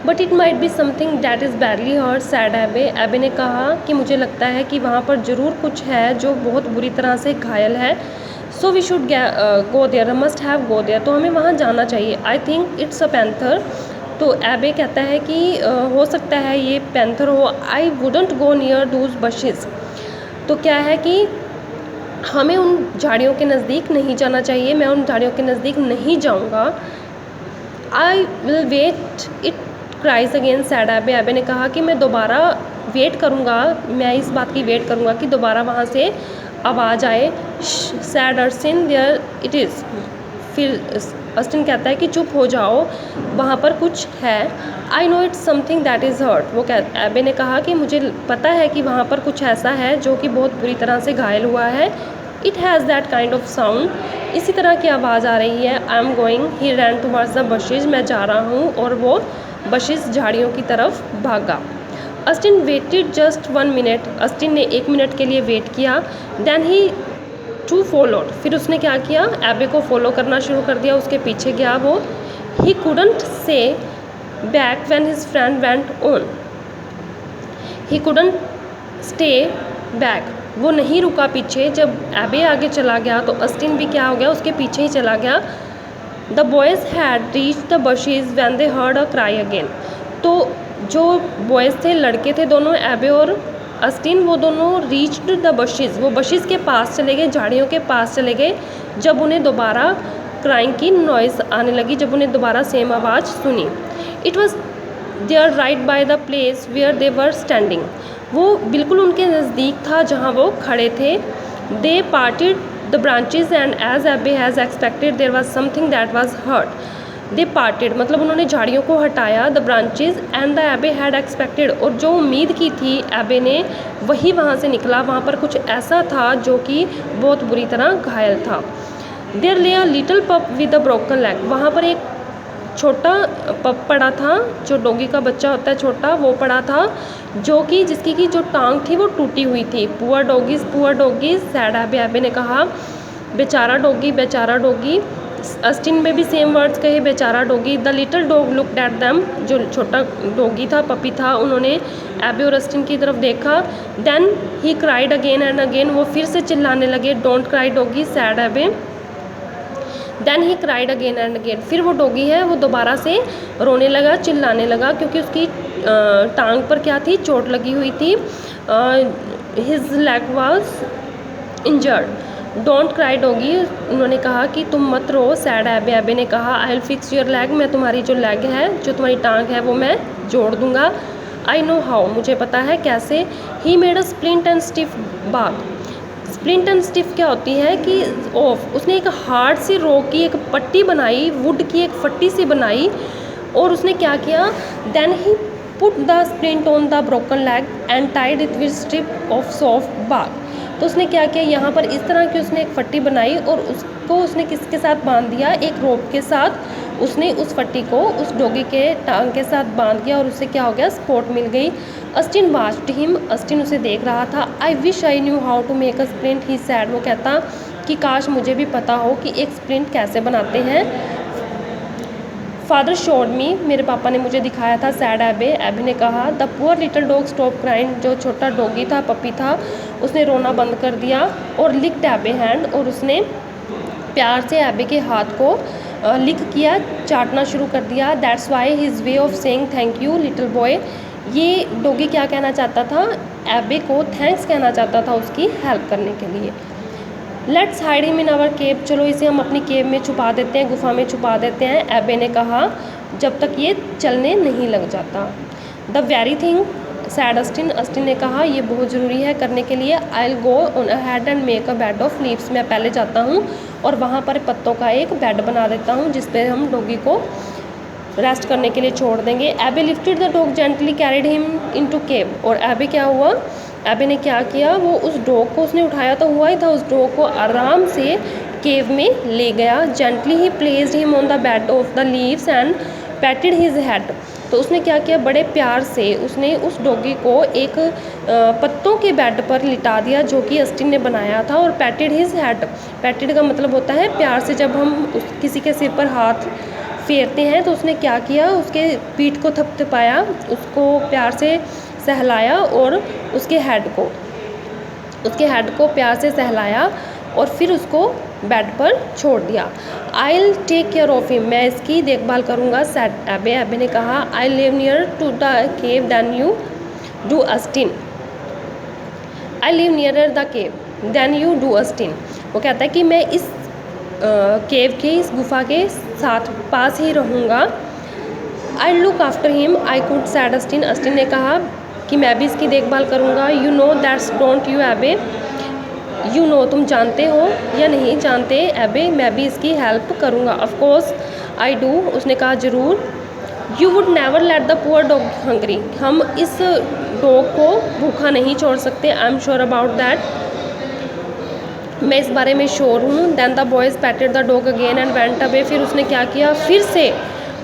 But it might be something that is badly hurt, said Abe. Abe ने कहा कि मुझे लगता है कि वहाँ पर ज़रूर कुछ है जो बहुत बुरी तरह से घायल है। So we should go there, must have go there, तो हमें वहाँ जाना चाहिए। I think it's a panther. तो एबे कहता है कि हो सकता है ये पैंथर हो। I wouldn't go near those bushes, तो क्या है कि हमें उन झाड़ियों के नज़दीक नहीं जाना चाहिए, मैं उन झाड़ियों के नज़दीक नहीं जाऊँगा। I will wait it cries again, said Abe. Abe ने कहा कि मैं दोबारा वेट करूँगा, मैं इस बात की वेट करूँगा कि दोबारा वहाँ से आवाज़ आए। Said Austin, there it is. फिर अस्टिन कहता है कि चुप हो जाओ, वहाँ पर कुछ है। I know it's something that is hurt, वो एबे ने कहा कि मुझे पता है कि वहाँ पर कुछ ऐसा है जो कि बहुत बुरी तरह से घायल हुआ है। It has that kind of sound, इसी तरह की आवाज़ आ रही है। I am going, he ran towards the bushes, मैं जा रहा हूँ, और वो बशेज झाड़ियों की तरफ भागा। Austin waited just 1 minute, Austin ने 1 मिनट के लिए वेट किया। देन ही टू फॉलोड, फिर उसने क्या किया, एबे को फॉलो करना शुरू कर दिया, उसके पीछे गया वो। ही कुडंट से back when his friend went on, he couldn't stay back, वो नहीं रुका पीछे। जब एबे आगे चला गया तो अस्टिन भी क्या हो गया, उसके पीछे ही चला गया। The boys had reach the bushes when they heard a cry again, तो जो बॉयज़ थे, लड़के थे दोनों, एबे और अस्टिन, वो दोनों रीच्ड द बशेज़, वो बशेज़ के पास चले गए, झाड़ियों के पास चले गए, जब उन्हें दोबारा क्राइंग की नॉइज़ आने लगी, जब उन्हें दोबारा सेम आवाज़ सुनी। It was there right by the place where they were standing, वो बिल्कुल उनके नज़दीक था जहाँ वो खड़े थे। They parted the branches and as Abe has expected there was something that was hurt. They parted मतलब उन्होंने झाड़ियों को हटाया, the branches and the Abe had expected, और जो उम्मीद की थी एबे ने वही वहाँ से निकला, वहाँ पर कुछ ऐसा था जो कि बहुत बुरी तरह घायल था। देयर ले अ लिटिल पप विद अ ब्रोकन लेग, वहाँ पर एक छोटा पप पड़ा था, जो डॉगी का बच्चा होता है छोटा, वो पड़ा था, जो कि जिसकी की जो टांग थी वो टूटी हुई थी। Poor doggies, sad Abe. Abe ने कहा बेचारा डॉगी, बेचारा डॉगी। अस्टिन में भी सेम वर्ड्स कहे, बेचारा doggy. The little dog looked at them, जो छोटा डॉगी था, पपी था, उन्होंने एबे और अस्टिन की तरफ देखा। Then he cried again and again, वो फिर से चिल्लाने लगे, don't cry doggy, said Abe. Then he cried again and again, फिर वो डॉगी है वो दोबारा से रोने लगा, चिल्लाने लगा, क्योंकि उसकी टांग पर क्या थी, चोट लगी हुई थी। His leg was injured. Don't cry doggy, उन्होंने कहा कि तुम मत रो, सैड एबे। एबे ने कहा I will fix your leg, मैं तुम्हारी जो लेग है, जो तुम्हारी टांग है, वो मैं जोड़ दूंगा। आई नो हाउ, मुझे पता है कैसे। He made a splint and stiff Bagh, splint and stiff क्या होती है कि ऑफ, उसने एक हार्ड सी रॉक की एक पट्टी बनाई, वुड की एक फट्टी सी बनाई, और उसने क्या किया, then he put the splint on the broken leg and tied it with strip of soft bag. तो उसने क्या किया, यहाँ पर इस तरह की उसने एक फट्टी बनाई और उसको उसने किसके साथ बांध दिया, एक रोप के साथ। उसने उस फट्टी को उस डॉगी के टांग के साथ बांध दिया और उससे क्या हो गया, सपोर्ट मिल गई। अस्टिन वाच्ड हिम, अस्टिन उसे देख रहा था। I wish I knew how to make a splint, he said, वो कहता कि काश मुझे भी पता हो कि एक स्प्लिंट कैसे बनाते हैं। फादर शोड मी, मेरे पापा ने मुझे दिखाया था, सैड एबे। एबे ने कहा the poor little dog stop crying, जो छोटा डॉगी था, पपी था, उसने रोना बंद कर दिया। और लिक्ड एबे हैंड, और उसने प्यार से एबे के हाथ को लिक किया, चाटना शुरू कर दिया। That's why his way of saying thank you little boy, ये डॉगी क्या कहना चाहता था, एबे को थैंक्स कहना चाहता था उसकी हेल्प करने के लिए। Let's hide him in our cave, चलो इसे हम अपनी केव में छुपा देते हैं, गुफा में छुपा देते हैं, एबे ने कहा, जब तक ये चलने नहीं लग जाता। The very thing, sad Austin, Austin ने कहा ये बहुत ज़रूरी है करने के लिए। I will go on ahead and make a bed of leaves, मैं पहले जाता हूँ और वहाँ पर पत्तों का एक बेड बना देता हूँ जिस पर हम डॉगी को रेस्ट करने के लिए छोड़ देंगे। Abe lifted the dog gently carried him into cave, और एबे क्या हुआ, एबे ने क्या किया, वो उस डॉग को उसने उठाया तो हुआ ही था, उस डॉग को आराम से केव में ले गया। Gently he placed him on the bed of the leaves and पैटेड his head, तो उसने क्या किया, बड़े प्यार से उसने उस डॉगी को एक पत्तों के बेड पर लिटा दिया जो कि अस्टिन ने बनाया था। और पैटेड हिज हेड, पैटेड का मतलब होता है प्यार से, जब हम किसी के सिर पर हाथ फेरते हैं, तो उसने क्या किया, उसके पीठ को थपथपाया, उसको प्यार से सहलाया और उसके हेड को प्यार से सहलाया और फिर उसको बेड पर छोड़ दिया। I will take care of him, मैं इसकी देखभाल करूँगा, सेड एबे। एबे ने कहा, I live near to the cave than you do Austin. I live nearer the cave than you do Austin. वो कहता है कि मैं इस केव के, इस गुफा के साथ पास ही रहूँगा। I look after him I could sad Austin. Austin ने कहा कि मैं भी इसकी देखभाल करूँगा। You know that's don't you एबे, यू नो तुम जानते हो या नहीं जानते एबे, मैं भी इसकी हेल्प करूँगा। ऑफ कोर्स आई डू, उसने कहा ज़रूर। You would never let the poor dog hungry, हम इस डॉग को भूखा नहीं छोड़ सकते। I am sure about that, मैं इस बारे में श्योर हूँ। Then the boys patted the dog again and went away, फिर उसने क्या किया, फिर से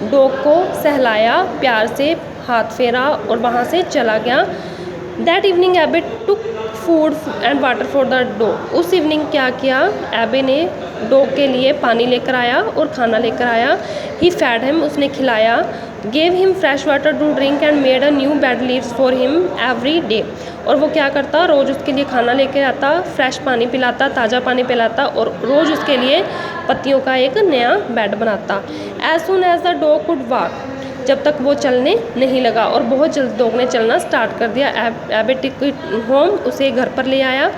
डॉग को सहलाया, प्यार से हाथ फेरा और वहाँ से चला गया। That evening Abe took food and water for the dog, उस इवनिंग क्या किया, एबे ने डॉग के लिए पानी लेकर आया और खाना लेकर आया। ही फैड हिम, उसने खिलाया। Gave him fresh water to drink and made a new bed leaves for him every day, और वो क्या करता, रोज़ उसके लिए खाना लेकर आता, फ्रेश पानी पिलाता, ताज़ा पानी पिलाता और रोज़ उसके लिए पत्तियों का एक नया बेड बनाता। As soon as the dog could walk, जब तक वो चलने नहीं लगा, और बहुत जल्द डॉग ने चलना स्टार्ट कर दिया। एबे टुक इट होम, उसे घर पर ले आया।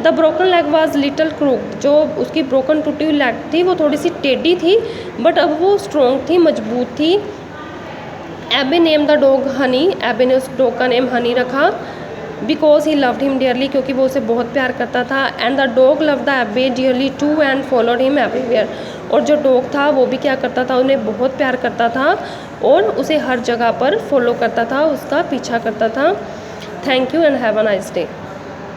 The broken leg was little crook, जो उसकी ब्रोकन टूटी हुई लेग थी वो थोड़ी सी टेढ़ी थी, बट अब वो स्ट्रॉन्ग थी, मजबूत थी। एबे नेम द डॉग हनी, एबे ने उस डॉग का नेम हनी रखा। Because he loved him dearly, क्योंकि वो उसे बहुत प्यार करता था। And the dog love the Abe dearly too and followed him everywhere, और जो डॉग था वो भी क्या करता था, उन्हें बहुत प्यार करता था और उसे हर जगह पर फॉलो करता था, उसका पीछा करता था। Thank you and have a nice day.